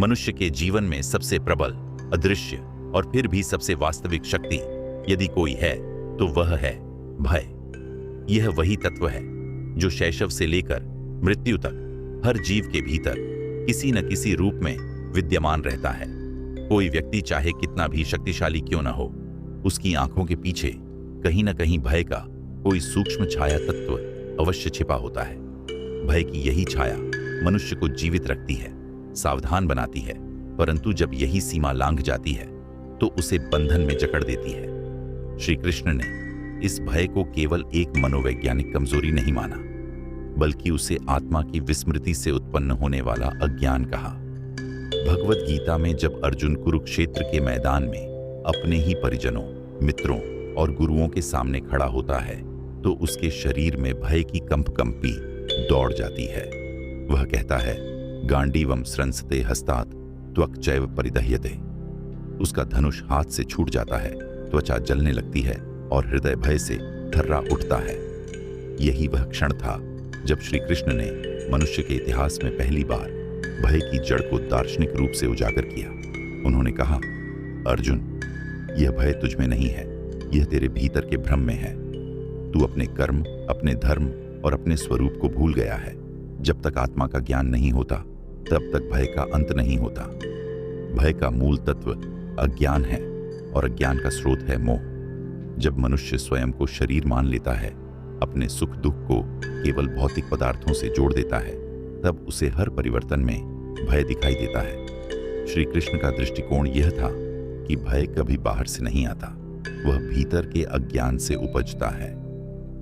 मनुष्य के जीवन में सबसे प्रबल, अदृश्य और फिर भी सबसे वास्तविक शक्ति यदि कोई है तो वह है भय। यह वही तत्व है जो शैशव से लेकर मृत्यु तक हर जीव के भीतर किसी न किसी रूप में विद्यमान रहता है। कोई व्यक्ति चाहे कितना भी शक्तिशाली क्यों न हो, उसकी आंखों के पीछे कहीं न कहीं भय का कोई सूक्ष्म छाया तत्व अवश्य छिपा होता है। भय की यही छाया मनुष्य को जीवित रखती है, सावधान बनाती है, परंतु जब यही सीमा लांघ जाती है तो उसे बंधन में जकड़ देती है। श्री कृष्ण ने इस भय को केवल एक मनोवैज्ञानिक कमजोरी नहीं माना, बल्कि उसे आत्मा की विस्मृति से उत्पन्न होने वाला अज्ञान कहा। भगवत गीता में जब अर्जुन कुरुक्षेत्र के मैदान में अपने ही परिजनों, मित्रों और गुरुओं के सामने खड़ा होता है तो उसके शरीर में भय की कंपकंपी दौड़ जाती है। वह कहता है, गांडीवम स्रंसते हस्तात् त्वक् चैव परिदह्यते। उसका धनुष हाथ से छूट जाता है, त्वचा जलने लगती है और हृदय भय से थर्रा उठता है। यही वह क्षण था जब श्री कृष्ण ने मनुष्य के इतिहास में पहली बार भय की जड़ को दार्शनिक रूप से उजागर किया। उन्होंने कहा, अर्जुन, यह भय तुझ में नहीं है, यह तेरे भीतर के भ्रम में है। तू अपने कर्म, अपने धर्म और अपने स्वरूप को भूल गया है। जब तक आत्मा का ज्ञान नहीं होता तब तक भय का अंत नहीं होता। भय का मूल तत्व अज्ञान है और अज्ञान का स्रोत है मोह। जब मनुष्य स्वयं को शरीर मान लेता है, अपने सुख दुख को केवल भौतिक पदार्थों से जोड़ देता है, तब उसे हर परिवर्तन में भय दिखाई देता है। श्री कृष्ण का दृष्टिकोण यह था कि भय कभी बाहर से नहीं आता, वह भीतर के अज्ञान से उपजता है।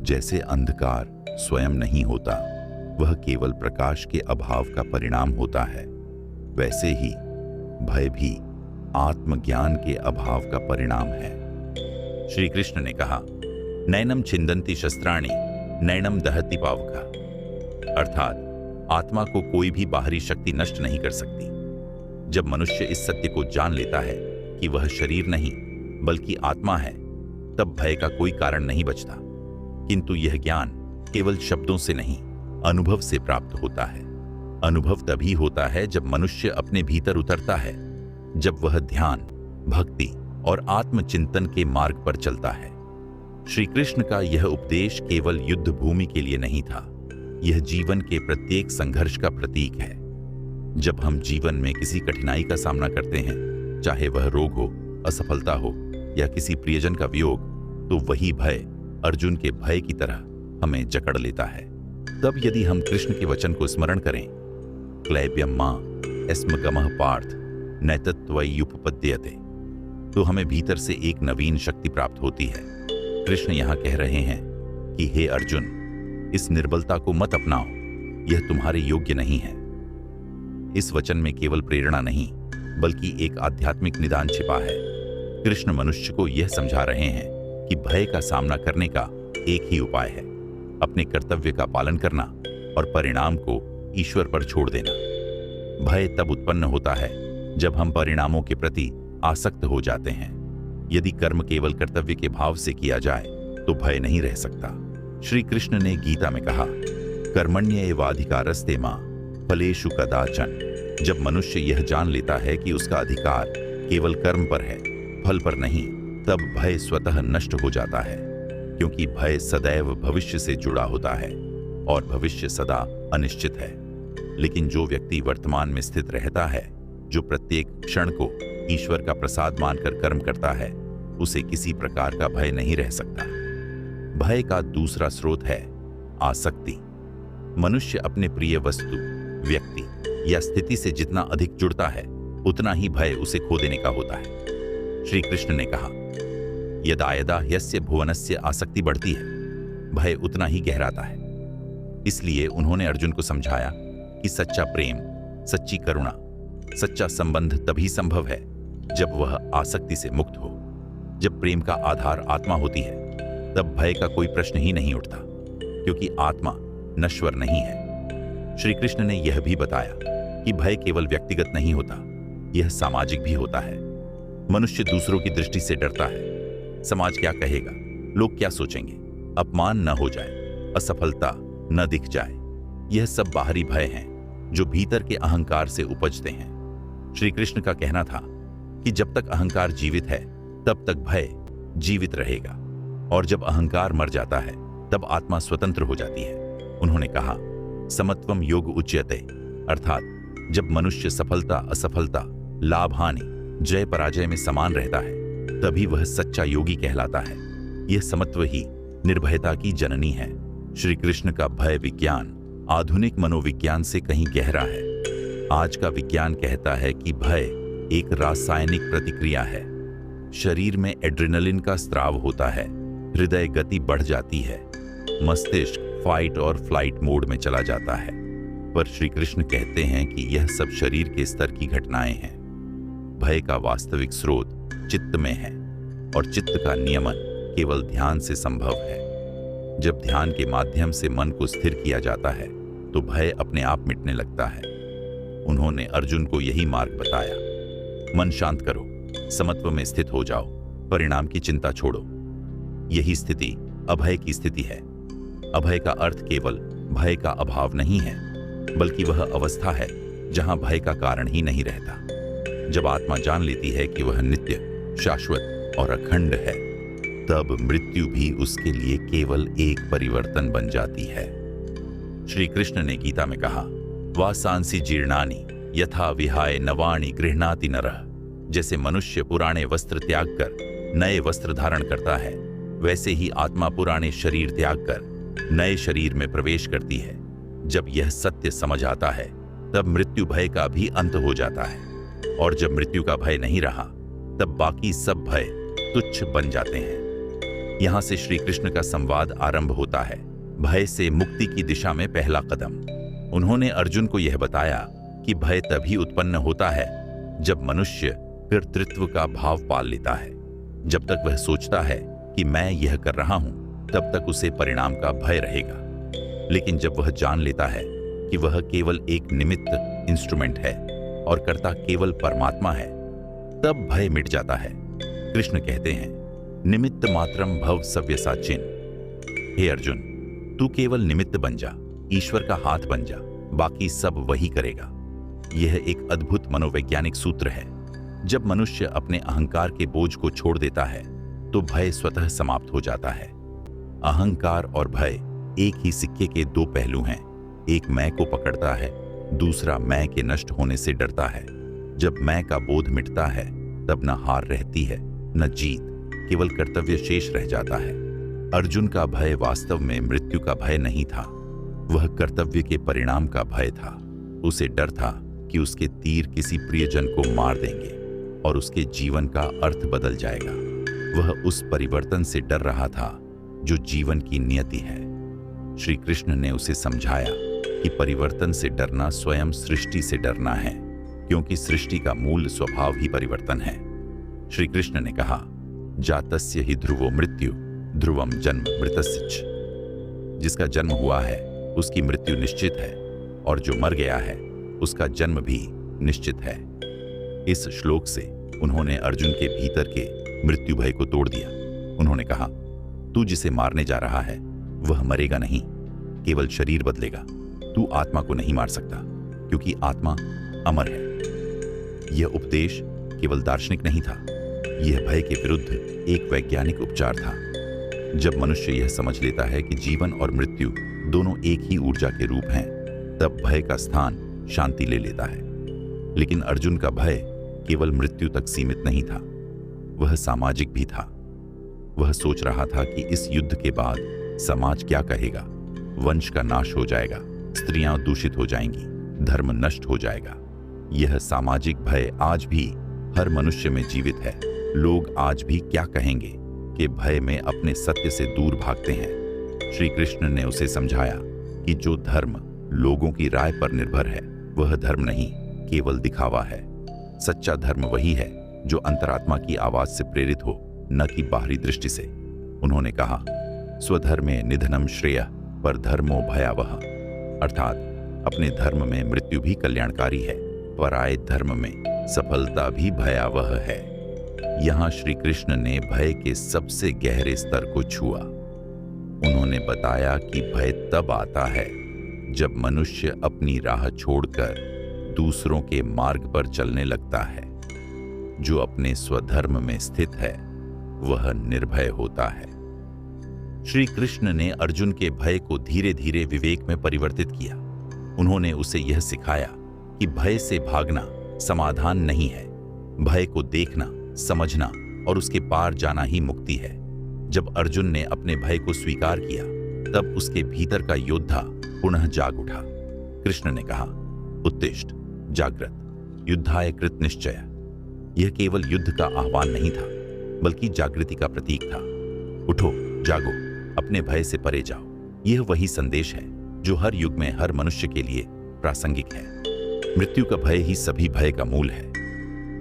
जैसे अंधकार स्वयं नहीं होता, वह केवल प्रकाश के अभाव का परिणाम होता है, वैसे ही भय भी आत्मज्ञान के अभाव का परिणाम है। श्री कृष्ण ने कहा, नैनम छिंदन्ति शस्त्राणि नैनम दहति पावका। अर्थात आत्मा को कोई भी बाहरी शक्ति नष्ट नहीं कर सकती। जब मनुष्य इस सत्य को जान लेता है कि वह शरीर नहीं बल्कि आत्मा है, तब भय का कोई कारण नहीं बचता। किंतु यह ज्ञान केवल शब्दों से नहीं, अनुभव से प्राप्त होता है। अनुभव तभी होता है जब मनुष्य अपने भीतर उतरता है, जब वह ध्यान, भक्ति और आत्मचिंतन के मार्ग पर चलता है। श्री कृष्ण का यह उपदेश केवल युद्ध भूमि के लिए नहीं था, यह जीवन के प्रत्येक संघर्ष का प्रतीक है। जब हम जीवन में किसी कठिनाई का सामना करते हैं, चाहे वह रोग हो, असफलता हो या किसी प्रियजन का वियोग, तो वही भय अर्जुन के भय की तरह हमें जकड़ लेता है। तब यदि हम कृष्ण के वचन को स्मरण करें, क्लैब्यम मां एस्मगमः पार्थ नैतत्वयुपपद्यते, तो हमें भीतर से एक नवीन शक्ति प्राप्त होती है। कृष्ण यहां कह रहे हैं कि हे अर्जुन, इस निर्बलता को मत अपनाओ, यह तुम्हारे योग्य नहीं है। इस वचन में केवल प्रेरणा नहीं बल्कि एक आध्यात्मिक निदान छिपा है। कृष्ण मनुष्य को यह समझा रहे हैं कि भय का सामना करने का एक ही उपाय है, अपने कर्तव्य का पालन करना और परिणाम को ईश्वर पर छोड़ देना। भय तब उत्पन्न होता है जब हम परिणामों के प्रति आसक्त हो जाते हैं। यदि कर्म केवल कर्तव्य के भाव से किया जाए तो भय नहीं रह सकता। श्री कृष्ण ने गीता में कहा, कर्मण्येवाधिकारस्ते मा फलेषु कदाचन। जब मनुष्य यह जान लेता है कि उसका अधिकार केवल कर्म पर है, फल पर नहीं, तब भय स्वतः नष्ट हो जाता है, क्योंकि भय सदैव भविष्य से जुड़ा होता है और भविष्य सदा अनिश्चित है। लेकिन जो व्यक्ति वर्तमान में स्थित रहता है, जो प्रत्येक क्षण को ईश्वर का प्रसाद मानकर कर्म करता है, उसे किसी प्रकार का भय नहीं रह सकता। भय का दूसरा स्रोत है आसक्ति। मनुष्य अपने प्रिय वस्तु, व्यक्ति या स्थिति से जितना अधिक जुड़ता है, उतना ही भय उसे खो देने का होता है। श्री कृष्ण ने कहा, यदा यदा यस्य भुवनस्य आसक्ति बढ़ती है, भय उतना ही गहराता है। इसलिए उन्होंने अर्जुन को समझाया कि सच्चा प्रेम, सच्ची करुणा, सच्चा संबंध तभी संभव है जब वह आसक्ति से मुक्त हो। जब प्रेम का आधार आत्मा होती है, तब भय का कोई प्रश्न ही नहीं उठता, क्योंकि आत्मा नश्वर नहीं है। श्री कृष्ण ने यह भी बताया कि भय केवल व्यक्तिगत नहीं होता, यह सामाजिक भी होता है। मनुष्य दूसरों की दृष्टि से डरता है। समाज क्या कहेगा, लोग क्या सोचेंगे, अपमान न हो जाए, असफलता न दिख जाए। यह सब बाहरी भय हैं जो भीतर के अहंकार से उपजते हैं। श्री कृष्ण का कहना था कि जब तक अहंकार जीवित है तब तक भय जीवित रहेगा, और जब अहंकार मर जाता है तब आत्मा स्वतंत्र हो जाती है। उन्होंने कहा, समत्वम योग उच्यते, अर्थात जब मनुष्य सफलता असफलता, लाभ हानि, जय पराजय में समान रहता है तभी वह सच्चा योगी कहलाता है। यह समत्व ही निर्भयता की जननी है। श्री कृष्ण का भय विज्ञान आधुनिक मनोविज्ञान से कहीं गहरा है। आज का विज्ञान कहता है कि भय एक रासायनिक प्रतिक्रिया है। शरीर में एड्रेनलिन का स्राव होता है, हृदय गति बढ़ जाती है, मस्तिष्क फाइट और फ्लाइट मोड में चला जाता है। पर श्री कृष्ण कहते हैं कि यह सब शरीर के स्तर की घटनाएं हैं। भय का वास्तविक स्रोत चित्त में है, और चित्त का नियमन केवल ध्यान से संभव है। जब ध्यान के माध्यम से मन को स्थिर किया जाता है तो भय अपने आप मिटने लगता है। उन्होंने अर्जुन को यही मार्ग बताया। मन शांत करो, समत्व में स्थित हो जाओ, परिणाम की चिंता छोड़ो। यही स्थिति अभय की स्थिति है। अभय का अर्थ केवल भय का अभाव नहीं है, बल्कि वह अवस्था है जहां भय का कारण ही नहीं रहता। जब आत्मा जान लेती है कि वह नित्य, शाश्वत और अखंड है, तब मृत्यु भी उसके लिए केवल एक परिवर्तन बन जाती है। श्री कृष्ण ने गीता में कहा, वासांसि जीर्णानि यथा विहाय नवाणि गृह्णाति नरः। जैसे मनुष्य पुराने वस्त्र त्याग कर नए वस्त्र धारण करता है, वैसे ही आत्मा पुराने शरीर त्याग कर नए शरीर में प्रवेश करती है। जब यह सत्य समझ आता है तब मृत्यु भय का भी अंत हो जाता है, और जब मृत्यु का भय नहीं रहा तब बाकी सब भय तुच्छ बन जाते हैं। यहां से श्री कृष्ण का संवाद आरंभ होता है, भय से मुक्ति की दिशा में पहला कदम। उन्होंने अर्जुन को यह बताया कि भय तभी उत्पन्न होता है जब मनुष्य कर्तृत्व का भाव पाल लेता है। जब तक वह सोचता है कि मैं यह कर रहा हूं, तब तक उसे परिणाम का भय रहेगा। लेकिन जब वह जान लेता है कि वह केवल एक निमित्त इंस्ट्रूमेंट है और कर्ता केवल परमात्मा है, तब भय मिट जाता है। कृष्ण कहते हैं, निमित्त मात्रम भव सव्यसाचिन। हे अर्जुन, तू केवल निमित्त बन जा, ईश्वर का हाथ बन जा, बाकी सब वही करेगा। यह एक अद्भुत मनोवैज्ञानिक सूत्र है। जब मनुष्य अपने अहंकार के बोझ को छोड़ देता है तो भय स्वतः समाप्त हो जाता है। अहंकार और भय एक ही सिक्के के दो पहलू हैं। एक मैं को पकड़ता है, दूसरा मैं के नष्ट होने से डरता है। जब मैं का बोध मिटता है तब न हार रहती है न जीत, केवल कर्तव्य शेष रह जाता है। अर्जुन का भय वास्तव में मृत्यु का भय नहीं था, वह कर्तव्य के परिणाम का भय था। उसे डर था कि उसके तीर किसी प्रियजन को मार देंगे और उसके जीवन का अर्थ बदल जाएगा। वह उस परिवर्तन से डर रहा था जो जीवन की नियति है। श्री कृष्ण ने उसे समझाया कि परिवर्तन से डरना स्वयं सृष्टि से डरना है, क्योंकि सृष्टि का मूल स्वभाव ही परिवर्तन है। श्री कृष्ण ने कहा, जातस्य ही ध्रुवो मृत्यु ध्रुवम जन्म मृतस्य च। जिसका जन्म हुआ है उसकी मृत्यु निश्चित है, और जो मर गया है उसका जन्म भी निश्चित है। इस श्लोक से उन्होंने अर्जुन के भीतर के मृत्यु भय को तोड़ दिया। उन्होंने कहा, तू जिसे मारने जा रहा है वह मरेगा नहीं, केवल शरीर बदलेगा। तू आत्मा को नहीं मार सकता, क्योंकि आत्मा अमर है। यह उपदेश केवल दार्शनिक नहीं था, यह भय के विरुद्ध एक वैज्ञानिक उपचार था। जब मनुष्य यह समझ लेता है कि जीवन और मृत्यु दोनों एक ही ऊर्जा के रूप हैं, तब भय का स्थान शांति ले लेता है। लेकिन अर्जुन का भय केवल मृत्यु तक सीमित नहीं था, वह सामाजिक भी था। वह सोच रहा था कि इस युद्ध के बाद समाज क्या कहेगा, वंश का नाश हो जाएगा, स्त्रियां दूषित हो जाएंगी, धर्म नष्ट हो जाएगा। यह सामाजिक भय आज भी हर मनुष्य में जीवित है। लोग आज भी क्या कहेंगे कि भय में अपने सत्य से दूर भागते हैं। श्री कृष्ण ने उसे समझाया कि जो धर्म लोगों की राय पर निर्भर है वह धर्म नहीं, केवल दिखावा है। सच्चा धर्म वही है जो अंतरात्मा की आवाज से प्रेरित हो, न कि बाहरी दृष्टि से। उन्होंने कहा, स्वधर्मे निधनम श्रेयः पर धर्मो भयावह, अर्थात अपने धर्म में मृत्यु भी कल्याणकारी है, पराये धर्म में सफलता भी भयावह है। यहां श्री कृष्ण ने भय के सबसे गहरे स्तर को छुआ। उन्होंने बताया कि भय तब आता है जब मनुष्य अपनी राह छोड़कर दूसरों के मार्ग पर चलने लगता है। जो अपने स्वधर्म में स्थित है वह निर्भय होता है। श्री कृष्ण ने अर्जुन के भय को धीरे धीरे विवेक में परिवर्तित किया। उन्होंने उसे यह सिखाया कि भय से भागना समाधान नहीं है। भय को देखना, समझना और उसके पार जाना ही मुक्ति है। जब अर्जुन ने अपने भय को स्वीकार किया तब उसके भीतर का योद्धा पुनः जाग उठा। कृष्ण ने कहा, उत्तिष्ठ, जागृत, युद्धाय कृत निश्चय। यह केवल युद्ध का आह्वान नहीं था बल्कि जागृति का प्रतीक था। उठो, जागो, अपने भय से परे जाओ। यह वही संदेश है जो हर युग में हर मनुष्य के लिए प्रासंगिक है। मृत्यु का भय ही सभी भय का मूल है।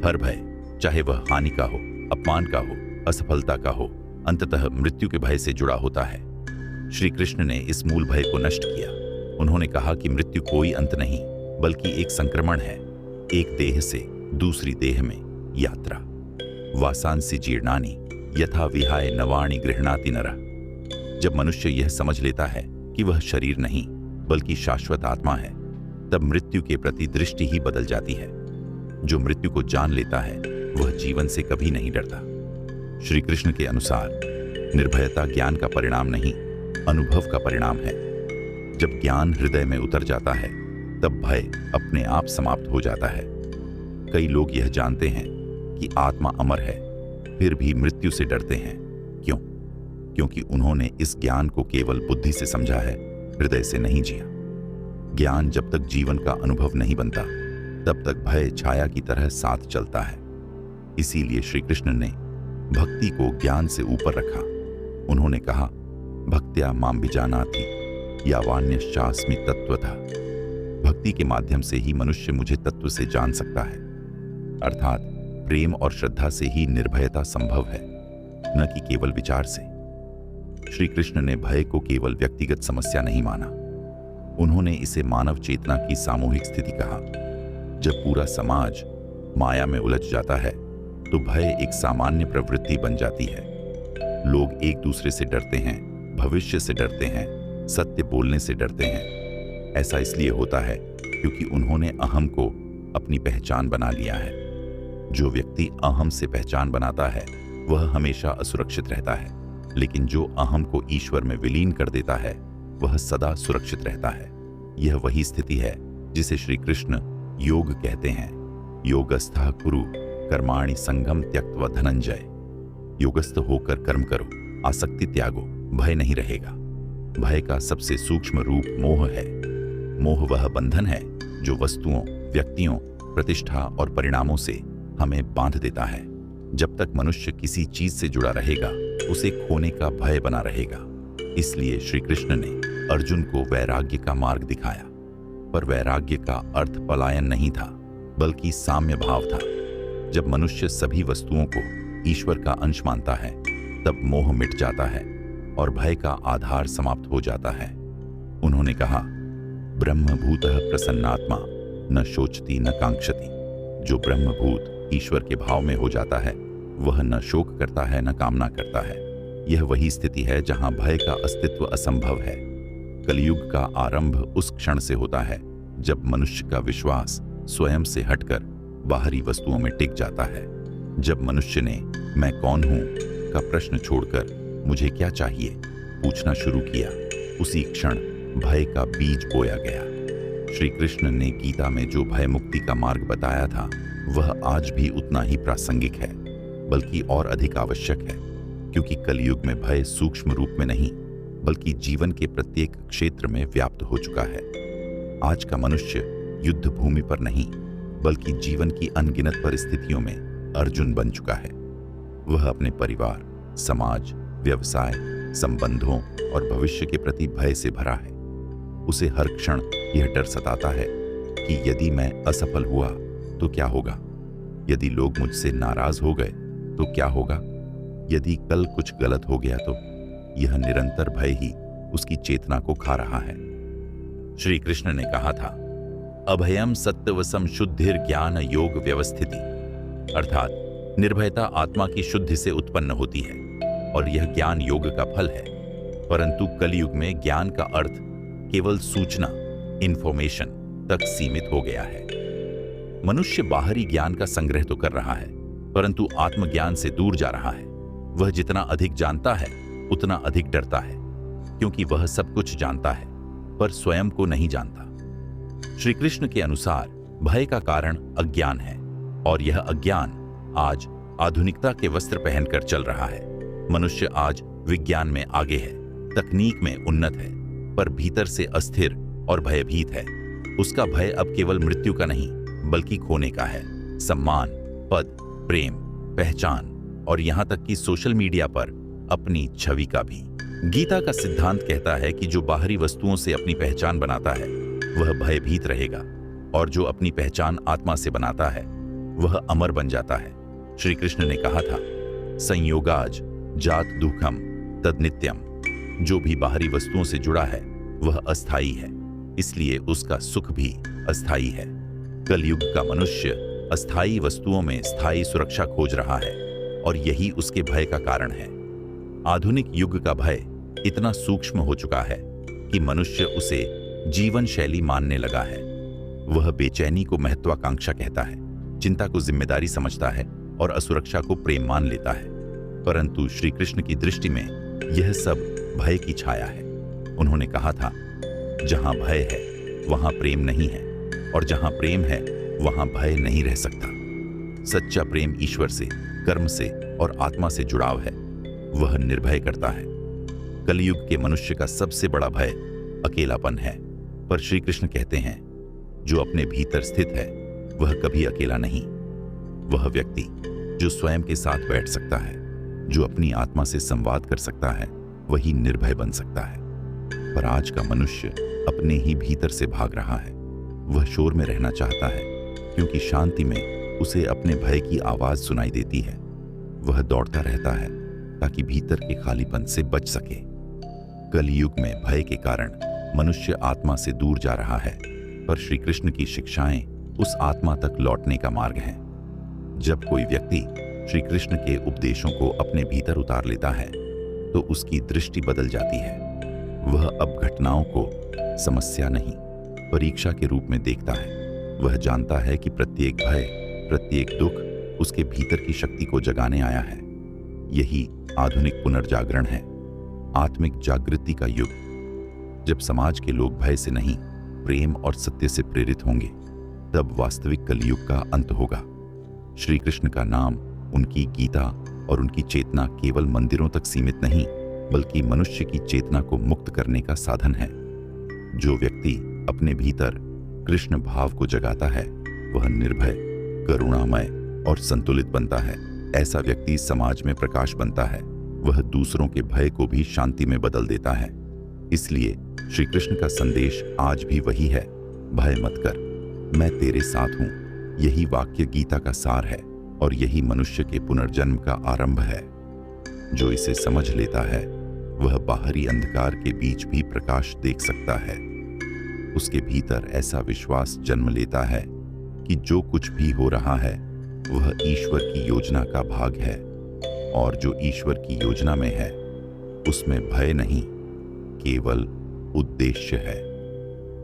हर भय, चाहे वह हानि का हो, अपमान का हो, असफलता का हो, अंततः मृत्यु के भय से जुड़ा होता है। श्री कृष्ण ने इस मूल भय को नष्ट किया। उन्होंने कहा कि मृत्यु कोई अंत नहीं बल्कि एक संक्रमण है, एक देह से दूसरी देह में यात्रा। वासांसि जीर्णानि यथा विहाय नवाणि गृह्णाति नरः। जब मनुष्य यह समझ लेता है कि वह शरीर नहीं बल्कि शाश्वत आत्मा है, तब मृत्यु के प्रति दृष्टि ही बदल जाती है। जो मृत्यु को जान लेता है वह जीवन से कभी नहीं डरता। श्री कृष्ण के अनुसार निर्भयता ज्ञान का परिणाम नहीं, अनुभव का परिणाम है। जब ज्ञान हृदय में उतर जाता है तब भय अपने आप समाप्त हो जाता है। कई लोग यह जानते हैं कि आत्मा अमर है, फिर भी मृत्यु से डरते हैं। क्यों? क्योंकि उन्होंने इस ज्ञान को केवल बुद्धि से समझा है, हृदय से नहीं जिया। ज्ञान जब तक जीवन का अनुभव नहीं बनता तब तक भय छाया की तरह साथ चलता है। इसीलिए श्री कृष्ण ने भक्ति को ज्ञान से ऊपर रखा। उन्होंने कहा, भक्त्या मां विजानाति यावान्यश्चास्मि तत्वतः। भक्ति के माध्यम से ही मनुष्य मुझे तत्व से जान सकता है। अर्थात प्रेम और श्रद्धा से ही निर्भयता संभव है, न कि केवल विचार से। श्री कृष्ण ने भय को केवल व्यक्तिगत समस्या नहीं माना, उन्होंने इसे मानव चेतना की सामूहिक स्थिति कहा। जब पूरा समाज माया में उलझ जाता है तो भय एक सामान्य प्रवृत्ति बन जाती है। लोग एक दूसरे से डरते हैं, भविष्य से डरते हैं, सत्य बोलने से डरते हैं। ऐसा इसलिए होता है क्योंकि उन्होंने अहम को अपनी पहचान बना लिया है। जो व्यक्ति अहम से पहचान बनाता है वह हमेशा असुरक्षित रहता है, लेकिन जो अहम को ईश्वर में विलीन कर देता है वह सदा सुरक्षित रहता है। यह वही स्थिति है जिसे श्री कृष्ण योग कहते हैं। योगस्थः कुरु कर्माणि संगम त्यक्त्वा धनंजय। योगस्थ होकर कर्म करो, आसक्ति त्यागो, भय नहीं रहेगा। भय का सबसे सूक्ष्म रूप मोह है। मोह वह बंधन है जो वस्तुओं, व्यक्तियों, प्रतिष्ठा और परिणामों से हमें बांध देता है। जब तक मनुष्य किसी चीज से जुड़ा रहेगा उसे खोने का भय बना रहेगा। इसलिए श्री कृष्ण ने अर्जुन को वैराग्य का मार्ग दिखाया। पर वैराग्य का अर्थ पलायन नहीं था बल्कि साम्य भाव था। जब मनुष्य सभी वस्तुओं को ईश्वर का अंश मानता है तब मोह मिट जाता है और भय का आधार समाप्त हो जाता है। उन्होंने कहा, ब्रह्मभूतः प्रसन्नात्मा न शोचति न कांक्षति। जो ब्रह्मभूत ईश्वर के भाव में हो जाता है वह न शोक करता है न कामना करता है। यह वही स्थिति है जहां भय का अस्तित्व असंभव है। कलयुग का आरंभ उस क्षण से होता है जब मनुष्य का विश्वास स्वयं से हटकर बाहरी वस्तुओं में टिक जाता है। जब मनुष्य ने मैं कौन हूं का प्रश्न छोड़कर मुझे क्या चाहिए पूछना शुरू किया, उसी क्षण भय का बीज बोया गया। श्री कृष्ण ने गीता में जो भय मुक्ति का मार्ग बताया था वह आज भी उतना ही प्रासंगिक है, बल्कि और अधिक आवश्यक है, क्योंकि कलयुग में भय सूक्ष्म रूप में नहीं बल्कि जीवन के प्रत्येक क्षेत्र में व्याप्त हो चुका है। आज का मनुष्य युद्ध भूमि पर नहीं बल्कि जीवन की अनगिनत परिस्थितियों में अर्जुन बन चुका है। वह अपने परिवार, समाज, व्यवसाय, संबंधों और भविष्य के प्रति भय से भरा है। उसे हर क्षण यह डर सताता है कि यदि मैं असफल हुआ तो क्या होगा, यदि लोग मुझसे नाराज हो गए तो क्या होगा, यदि कल कुछ गलत हो गया तो। यह निरंतर भय ही उसकी चेतना को खा रहा है। श्री कृष्ण ने कहा था, अभयम सत्वसम शुद्धिर ज्ञान योग व्यवस्थिति। अर्थात निर्भयता आत्मा की शुद्धि से उत्पन्न होती है और यह ज्ञान योग का फल है। परंतु कलयुग में ज्ञान का अर्थ केवल सूचना, इंफॉर्मेशन तक सीमित हो गया है। मनुष्य बाहरी ज्ञान का संग्रह तो कर रहा है, परंतु आत्मज्ञान से दूर जा रहा है। वह जितना अधिक जानता है उतना अधिक डरता है, क्योंकि वह सब कुछ जानता है पर स्वयं को नहीं जानता। श्री कृष्ण के अनुसार भय का कारण अज्ञान है, और यह अज्ञान आज आधुनिकता के वस्त्र पहनकर चल रहा है। मनुष्य आज विज्ञान में आगे है, तकनीक में उन्नत है, पर भीतर से अस्थिर और भयभीत है। उसका भय अब केवल मृत्यु का नहीं बल्कि खोने का है। सम्मान, पद, प्रेम, पहचान और यहां तक कि सोशल मीडिया पर अपनी छवि का भी। गीता का सिद्धांत कहता है कि जो बाहरी वस्तुओं से अपनी पहचान बनाता है वह भयभीत रहेगा, और जो अपनी पहचान आत्मा से बनाता है वह अमर बन जाता है। श्री कृष्ण ने कहा था, संयोगाज जात दुखम तद नित्यम। जो भी बाहरी वस्तुओं से जुड़ा है वह अस्थाई है, इसलिए उसका सुख भी अस्थाई है। कलयुग का मनुष्य अस्थाई वस्तुओं में स्थायी सुरक्षा खोज रहा है, और यही उसके भय का कारण है। आधुनिक युग का भय इतना सूक्ष्म हो चुका है कि मनुष्य उसे जीवन शैली मानने लगा है। वह बेचैनी को महत्वाकांक्षा कहता है, चिंता को जिम्मेदारी समझता है और असुरक्षा को प्रेम मान लेता है। परंतु श्री कृष्ण की दृष्टि में यह सब भय की छाया है। उन्होंने कहा था, जहां भय है वहां प्रेम नहीं है, और जहां प्रेम है वहां भय नहीं रह सकता। सच्चा प्रेम ईश्वर से, कर्म से और आत्मा से जुड़ाव है। वह निर्भय करता है। कलयुग के मनुष्य का सबसे बड़ा भय अकेलापन है, पर श्री कृष्ण कहते हैं, जो अपने भीतर स्थित है वह कभी अकेला नहीं। वह व्यक्ति जो स्वयं के साथ बैठ सकता है, जो अपनी आत्मा से संवाद कर सकता है, वही निर्भय बन सकता है। पर आज का मनुष्य अपने ही भीतर से भाग रहा है। वह शोर में रहना चाहता है, क्योंकि शांति में उसे अपने भय की आवाज सुनाई देती है। वह दौड़ता रहता है ताकि भीतर के खालीपन से बच सके। कलयुग में भय के कारण मनुष्य आत्मा से दूर जा रहा है, पर श्री कृष्ण की शिक्षाएं उस आत्मा तक लौटने का मार्ग हैं। जब कोई व्यक्ति श्री कृष्ण के उपदेशों को अपने भीतर उतार लेता है तो उसकी दृष्टि बदल जाती है। वह अब घटनाओं को समस्या नहीं, परीक्षा के रूप में देखता है। वह जानता है कि प्रत्येक भय, प्रत्येक दुख उसके भीतर की शक्ति को जगाने आया है। यही आधुनिक पुनर्जागरण है, आत्मिक जागृति का युग। जब समाज के लोग भय से नहीं, प्रेम और सत्य से प्रेरित होंगे, तब वास्तविक कलयुग का अंत होगा। श्री कृष्ण का नाम, उनकी गीता और उनकी चेतना केवल मंदिरों तक सीमित नहीं, बल्कि मनुष्य की चेतना को मुक्त करने का साधन है। जो व्यक्ति अपने भीतर कृष्ण भाव को जगाता है वह निर्भय, करुणामय और संतुलित बनता है। ऐसा व्यक्ति समाज में प्रकाश बनता है। वह दूसरों के भय को भी शांति में बदल देता है। इसलिए श्री कृष्ण का संदेश आज भी वही है, भय मत कर, मैं तेरे साथ हूं। यही वाक्य गीता का सार है, और यही मनुष्य के पुनर्जन्म का आरंभ है। जो इसे समझ लेता है वह बाहरी अंधकार के बीच भी प्रकाश देख सकता है। उसके भीतर ऐसा विश्वास जन्म लेता है कि जो कुछ भी हो रहा है वह ईश्वर की योजना का भाग है, और जो ईश्वर की योजना में है उसमें भय नहीं, केवल उद्देश्य है।